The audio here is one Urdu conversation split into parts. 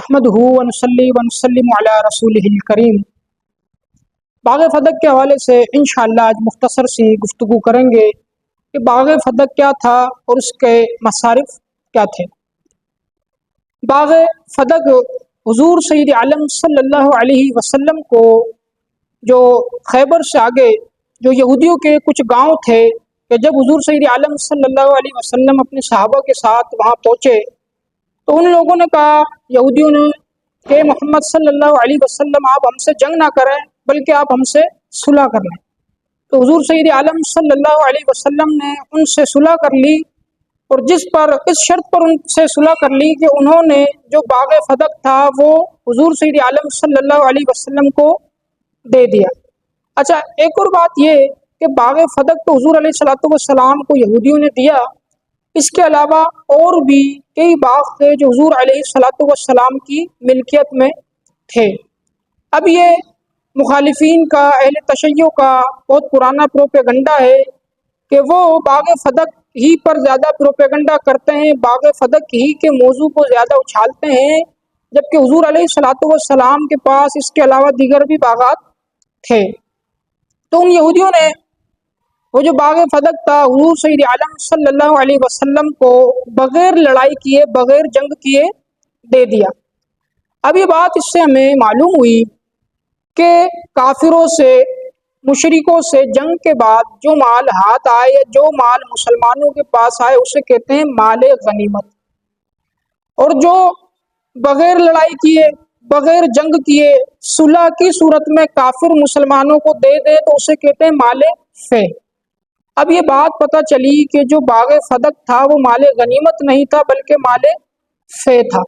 نحمدہ ونصلی ونسلم علی رسولہ الکریم۔ باغ فدق کے حوالے سے انشاءاللہ آج مختصر سی گفتگو کریں گے کہ باغ فدق کیا تھا اور اس کے مصارف کیا تھے۔ باغ فدق حضور سید عالم صلی اللہ علیہ وسلم کو جو خیبر سے آگے جو یہودیوں کے کچھ گاؤں تھے کہ جب حضور سید عالم صلی اللہ علیہ وسلم اپنے صحابہ کے ساتھ وہاں پہنچے تو ان لوگوں نے کہا، یہودیوں نے، کہ محمد صلی اللہ علیہ وسلم آپ ہم سے جنگ نہ کریں بلکہ آپ ہم سے صلح کر لیں۔ تو حضور سید عالم صلی اللہ علیہ وسلم نے ان سے صلح کر لی، اور اس شرط پر ان سے صلح کر لی کہ انہوں نے جو باغ فدق تھا وہ حضور سید عالم صلی اللہ علیہ وسلم کو دے دیا۔ اچھا، ایک اور بات یہ کہ باغ فدق تو حضور علیہ والسلام کو یہودیوں نے دیا، اس کے علاوہ اور بھی کئی باغ تھے جو حضور علیہ والسلام کی ملکیت میں تھے۔ اب یہ مخالفین کا، اہل تشیع کا بہت پرانا پروپیگنڈا ہے کہ وہ باغ فدق ہی پر زیادہ پروپیگنڈا کرتے ہیں، باغ فدق ہی کے موضوع کو زیادہ اچھالتے ہیں، جبکہ حضور علیہ والسلام کے پاس اس کے علاوہ دیگر بھی باغات تھے۔ تو ان یہودیوں نے وہ جو باغ فدق تھا حضور سید عالم صلی اللہ علیہ وسلم کو بغیر لڑائی کیے، بغیر جنگ کیے دے دیا۔ اب یہ بات اس سے ہمیں معلوم ہوئی کہ کافروں سے، مشرکوں سے جنگ کے بعد جو مال ہاتھ آئے یا جو مال مسلمانوں کے پاس آئے اسے کہتے ہیں مال غنیمت، اور جو بغیر لڑائی کیے، بغیر جنگ کیے، صلح کی صورت میں کافر مسلمانوں کو دے دے تو اسے کہتے ہیں مال فے۔ اب یہ بات پتہ چلی کہ جو باغ فدق تھا وہ مال غنیمت نہیں تھا بلکہ مال فے تھا۔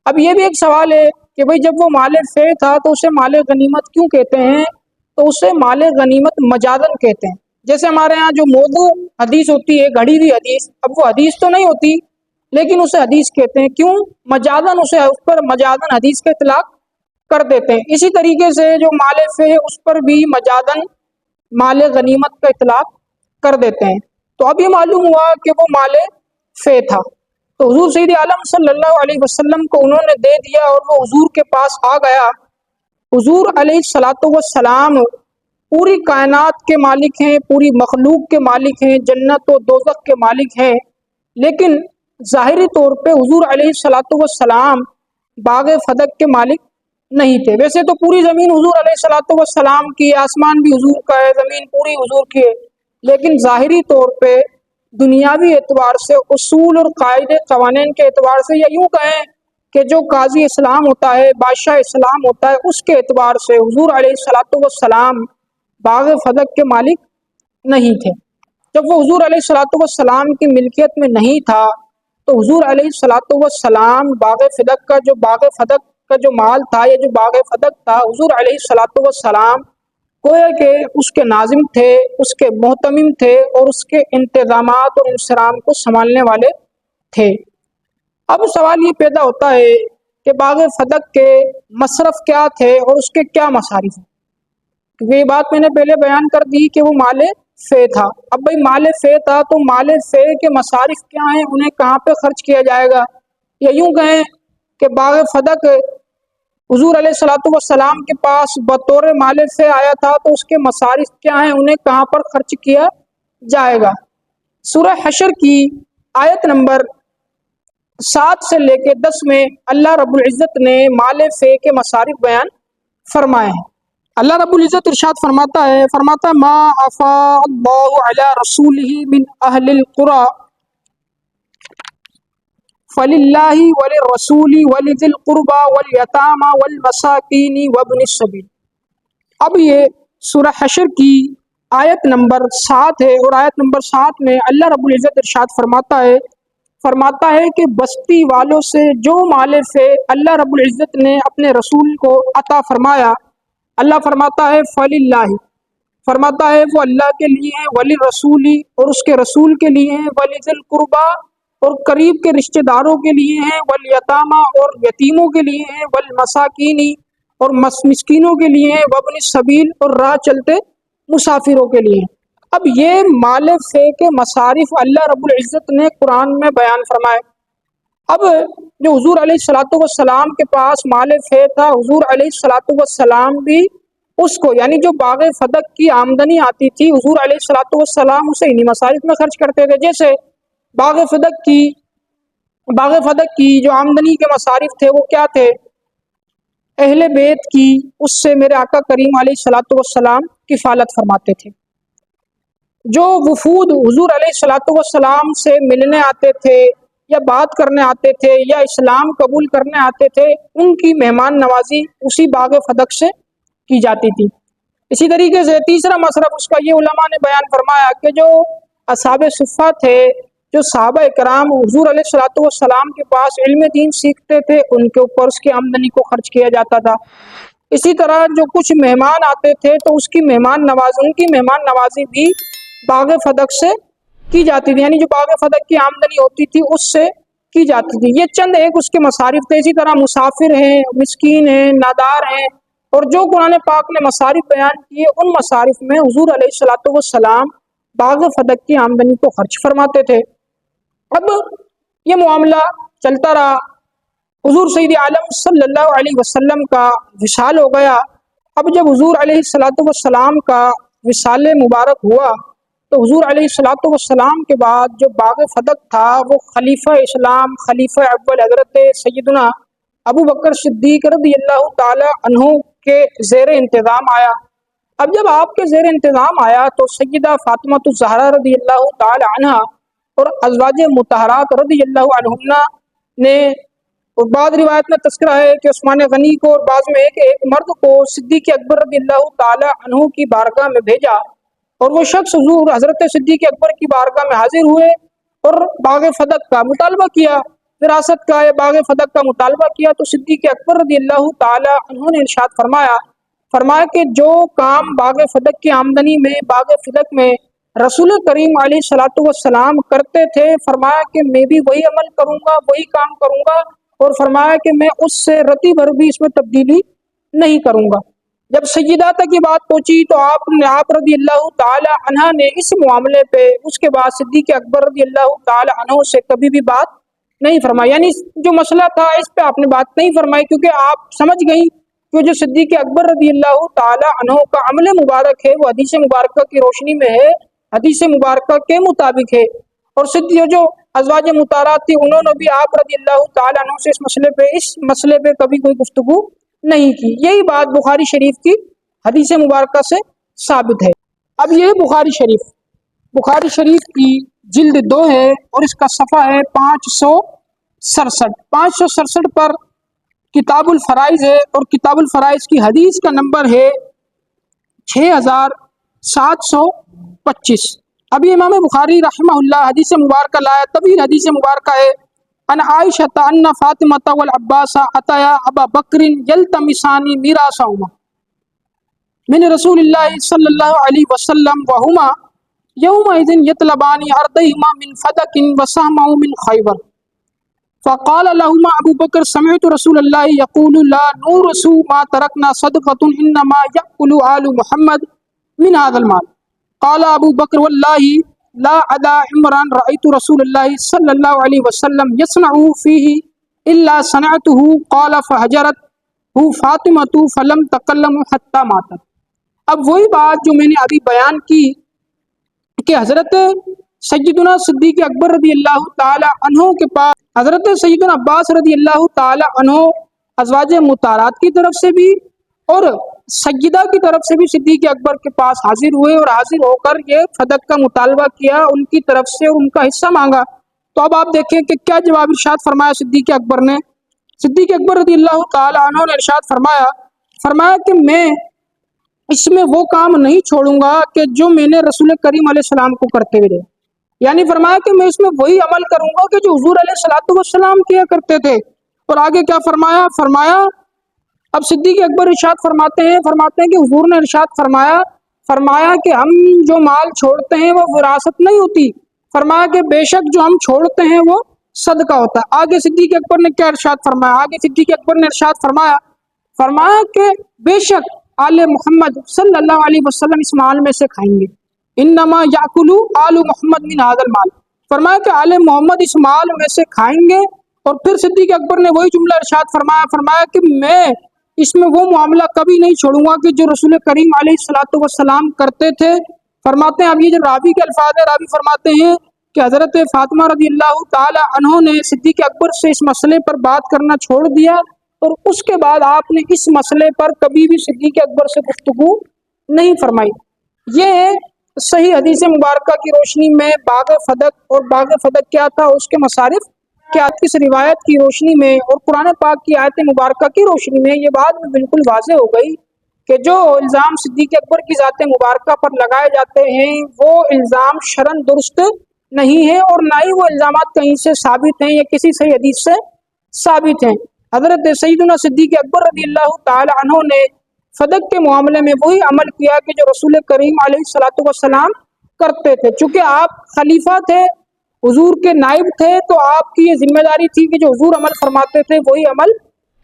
اب یہ بھی ایک سوال ہے کہ بھئی جب وہ مال فے تھا تو اسے مال غنیمت کیوں کہتے ہیں؟ تو اسے مال غنیمت مجازن کہتے ہیں۔ جیسے ہمارے ہاں جو موضوع حدیث ہوتی ہے، گھڑی ہوئی حدیث، اب وہ حدیث تو نہیں ہوتی لیکن اسے حدیث کہتے ہیں، کیوں؟ مجازن اس پر مجازن حدیث کا اطلاق کر دیتے ہیں۔ اسی طریقے سے جو مال فے ہے اس پر بھی مجازن مال غنیمت کا اطلاق کر دیتے ہیں۔ تو اب یہ معلوم ہوا کہ وہ مال فے تھا، تو حضور سید عالم صلی اللہ علیہ وسلم کو انہوں نے دے دیا اور وہ حضور کے پاس آ گیا۔ حضور علیہ السلام پوری کائنات کے مالک ہیں، پوری مخلوق کے مالک ہیں، جنت و دوزخ کے مالک ہیں، لیکن ظاہری طور پہ حضور علیہ السلام باغ فدق کے مالک نہیں تھے۔ ویسے تو پوری زمین حضور علیہ السلام کی، آسمان بھی حضور کا ہے، زمین پوری حضور کی ہے، لیکن ظاہری طور پہ دنیاوی اعتبار سے، اصول اور قاعدے قوانین کے اعتبار سے، یا یوں کہیں کہ جو قاضی اسلام ہوتا ہے، بادشاہ اسلام ہوتا ہے، اس کے اعتبار سے حضور علیہ السلام باغ فدق کے مالک نہیں تھے۔ جب وہ حضور علیہ السلام کی ملکیت میں نہیں تھا تو حضور علیہ السلام باغ فدق کا جو مال تھا یا جو باغ فدق تھا، حضور علیہ السلام گویا کہ اس کے ناظم تھے، اس کے محتمم تھے، اور اس کے انتظامات اور انصرام کو سنبھالنے والے تھے۔ اب سوال یہ پیدا ہوتا ہے کہ باغ فدق کے مصرف کیا تھے اور اس کے کیا مصارف ہیں، کیونکہ یہ بات میں نے پہلے بیان کر دی کہ وہ مال فے تھا۔ اب بھئی مال فے تھا تو مال فے کے مصارف کیا ہیں، انہیں کہاں پہ خرچ کیا جائے گا، یا یوں کہیں کہ باغ فدق حضور علیہ السلام کے پاس بطور مال فے آیا تھا تو اس کے مصارف کیا ہیں، انہیں کہاں پر خرچ کیا جائے گا۔ سورہ حشر کی آیت نمبر 7 سے لے کے 10 میں اللہ رب العزت نے مال فے کے مصارف بیان فرمائے ہیں۔ اللہ رب العزت ارشاد فرماتا ہے ما افاء اللہ علی رسولہ من اہل القری فللہ وللرسول ولذی القربى والیتامى والمساکین وابن السبیل۔ اب یہ سورہ حشر کی آیت نمبر 7 ہے، اور آیت نمبر 7 میں اللہ رب العزت ارشاد فرماتا ہے کہ بستی والوں سے جو مال فے اللہ رب العزت نے اپنے رسول کو عطا فرمایا، اللہ فرماتا ہے فللہ، فرماتا ہے وہ اللہ کے لیے ہیں، وللرسول اور اس کے رسول کے لیے ہیں، ولذی القربى اور قریب کے رشتہ داروں کے لیے ہیں، والیتامى اور یتیموں کے لیے ہیں، والمساکین اور مسکینوں کے لیے ہیں، وابن السبیل اور راہ چلتے مسافروں کے لیے ہیں۔ اب یہ مال فے کے مصارف اللہ رب العزت نے قرآن میں بیان فرمائے۔ اب جو حضور علیہ الصلوۃ والسلام کے پاس مال فے تھا، حضور علیہ الصلوۃ والسلام بھی اس کو، یعنی جو باغ فدق کی آمدنی آتی تھی، حضور علیہ الصلوۃ والسلام اسے انہی مصارف میں خرچ کرتے تھے۔ جیسے باغ فدق کی جو آمدنی کے مصارف تھے وہ کیا تھے؟ اہل بیت کی، اس سے میرے آقا کریم علیہ الصلوۃ والسلام کفالت فرماتے تھے۔ جو وفود حضور علیہ الصلوۃ والسلام سے ملنے آتے تھے یا بات کرنے آتے تھے یا اسلام قبول کرنے آتے تھے، ان کی مہمان نوازی اسی باغ فدق سے کی جاتی تھی۔ اسی طریقے سے تیسرا مصرف اس کا یہ علماء نے بیان فرمایا کہ جو اصحاب صفہ تھے، جو صحابہ کرام حضور علیہ الصلوۃ والسلام کے پاس علم دین سیکھتے تھے، ان کے اوپر اس کی آمدنی کو خرچ کیا جاتا تھا۔ اسی طرح جو کچھ مہمان آتے تھے تو ان کی مہمان نوازی بھی باغ فدق سے کی جاتی تھی، یعنی جو باغ فدق کی آمدنی ہوتی تھی اس سے کی جاتی تھی۔ یہ چند ایک اس کے مصارف تھے۔ اسی طرح مسافر ہیں، مسکین ہیں، نادار ہیں، اور جو قرآن پاک نے مصارف بیان کیے، ان مصارف میں حضور علیہ الصلوۃ والسلام باغ فدق کی آمدنی کو خرچ فرماتے تھے۔ اب یہ معاملہ چلتا رہا، حضور سید عالم صلی اللہ علیہ وسلم کا وصال ہو گیا۔ اب جب حضور علیہ الصلوۃ والسلام کا وصال مبارک ہوا تو حضور علیہ الصلوۃ والسلام کے بعد جو باغ فدق تھا وہ خلیفہ اسلام، خلیفہ اول حضرت سیدنا ابو بکر صدیق رضی اللہ تعالی عنہ کے زیر انتظام آیا۔ اب جب آپ کے زیر انتظام آیا تو سیدہ فاطمہ الزہرا رضی اللہ تعالی عنہ اور ازواج مطہرات رضی اللہ عنہن نے، اور بعض روایت میں تذکرہ ہے کہ عثمان غنی کو، اور بعض میں ایک مرد کو صدیق اکبر رضی اللہ تعالی عنہ کی بارگاہ میں بھیجا، اور وہ شخص حضور حضرت صدیق اکبر کی بارگاہ میں حاضر ہوئے اور باغ فدق کا مطالبہ کیا، وراثت کا یا باغ فدق کا مطالبہ کیا۔ تو صدیق اکبر رضی اللہ تعالی عنہ نے ارشاد فرمایا کہ جو کام باغ فدق کی آمدنی میں، باغ فدق میں رسول کریم علیہ الصلوۃ والسلام کرتے تھے، فرمایا کہ میں بھی وہی عمل کروں گا، وہی کام کروں گا، اور فرمایا کہ میں اس سے رتی بھر بھی اس میں تبدیلی نہیں کروں گا۔ جب سیدہ تک یہ بات پہنچی تو آپ رضی اللہ تعالی عنہ نے اس معاملے پہ اس کے بعد صدیق اکبر رضی اللہ تعالی عنہ سے کبھی بھی بات نہیں فرمائی، یعنی جو مسئلہ تھا اس پہ آپ نے بات نہیں فرمائی، کیونکہ آپ سمجھ گئی کہ جو صدیق اکبر رضی اللہ تعالی عنہ کا عمل مبارک ہے وہ حدیث مبارکہ کی روشنی میں ہے، حدیث مبارکہ کے مطابق ہے۔ اور جو ازواج مطہرات تھی انہوں نے بھی آپ رضی اللہ تعالی عنہ سے اس مسئلے پہ کبھی کوئی گفتگو نہیں کی۔ یہی بات بخاری شریف کی حدیث مبارکہ سے ثابت ہے۔ اب یہ بخاری شریف کی جلد 2 ہے اور اس کا صفحہ ہے 567۔ 567 پر کتاب الفرائض ہے، اور کتاب الفرائض کی حدیث کا نمبر ہے 6725۔ ابھی امام بخاری رحمہ اللہ حدیث مبارکہ لایا، طویل حدیث مبارکہ ہے۔ ان عائشہ ان فاطمہ والعباس اتیا ابا بکر یلتمسان میراثهما من رسول اللہ صلی اللہ علیہ وسلم وہما یومئذ یطلبان ارضہما من فدق وسہمہ من خیبر، فقال لهما ابو بکر سمعت رسول اللہ یقول لا نورث ما ترکنا صدقۃ انما یأکل آل محمد من هذا المال، قال ابو بکر واللہ لا ادا عمران رأيت رسول اللہ صلی اللہ علیہ وسلم یصنع فیہ الا صنعته، قال فہجرته فاطمہ فلم تکلم حتی ماتت۔ اب وہی بات جو میں نے ابھی بیان کی کہ حضرت سیدنا صدیق اکبر رضی اللہ تعالی عنہ کے پاس حضرت سیدنا عباس رضی اللہ تعالی عنہ ازواج مطہرات کی طرف سے بھی اور سیدہ کی طرف سے بھی صدیق اکبر کے پاس حاضر ہوئے، اور حاضر ہو کر یہ فدق کا مطالبہ کیا ان کی طرف سے اور ان کا حصہ مانگا۔ تو اب آپ دیکھیں کہ کیا جواب ارشاد فرمایا صدیق اکبر نے۔ صدیق اکبر رضی اللہ تعالی عنہ نے ارشاد فرمایا کہ میں اس میں وہ کام نہیں چھوڑوں گا کہ جو میں نے رسول کریم علیہ السلام کو کرتے ہوئے، یعنی فرمایا کہ میں اس میں وہی عمل کروں گا کہ جو حضور علیہ الصلوۃ والسلام کیا کرتے تھے۔ اور آگے کیا فرمایا اب صدیق اکبر ارشاد فرماتے ہیں کہ حضور نے ارشاد فرمایا کہ ہم جو مال چھوڑتے ہیں وہ وراثت نہیں ہوتی، فرمایا کہ بے شک جو ہم چھوڑتے ہیں وہ صدقہ ہوتا ہے۔ آگے صدیق اکبر نے کیا ارشاد فرمایا؟ فرمایا کہ بے شک آل محمد صلی اللہ علیہ وسلم اس مال میں سے کھائیں گے، انما یاکل آل محمد من ھذا المال، فرمایا کہ آل محمد اس مال میں سے کھائیں گے، اور پھر صدیق اکبر نے وہی جملہ ارشاد فرمایا کہ میں اس میں وہ معاملہ کبھی نہیں چھوڑوں گا کہ جو رسول کریم علیہ الصلوۃ والسلام کرتے تھے۔ فرماتے ہیں، اب یہ جو راوی کے الفاظ ہیں، راوی فرماتے ہیں کہ حضرت فاطمہ رضی اللہ تعالی عنہ نے صدیق اکبر سے اس مسئلے پر بات کرنا چھوڑ دیا، اور اس کے بعد آپ نے اس مسئلے پر کبھی بھی صدیق اکبر سے گفتگو نہیں فرمائی۔ یہ صحیح حدیث مبارکہ کی روشنی میں باغ فدق اور باغ فدق کیا تھا، اس کے مصارف کیا، اس روایت کی روشنی میں اور قرآن پاک کی آیت مبارکہ کی روشنی میں یہ بات بھی بالکل واضح ہو گئی کہ جو الزام صدیق اکبر کی ذات مبارکہ پر لگائے جاتے ہیں وہ الزام شرعاً درست نہیں ہے، اور نہ ہی وہ الزامات کہیں سے ثابت ہیں یا کسی صحیح حدیث سے ثابت ہیں۔ حضرت سیدنا صدیق اکبر رضی اللہ تعالی عنہ نے فدق کے معاملے میں وہی عمل کیا کہ جو رسول کریم علیہ الصلوۃ والسلام کرتے تھے۔ چونکہ آپ خلیفہ تھے، حضور کے نائب تھے، تو آپ کی یہ ذمہ داری تھی کہ جو حضور عمل فرماتے تھے وہی عمل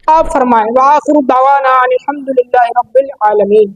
آپ فرمائیں۔ وآخر دعوانا ان الحمد للہ رب العالمین۔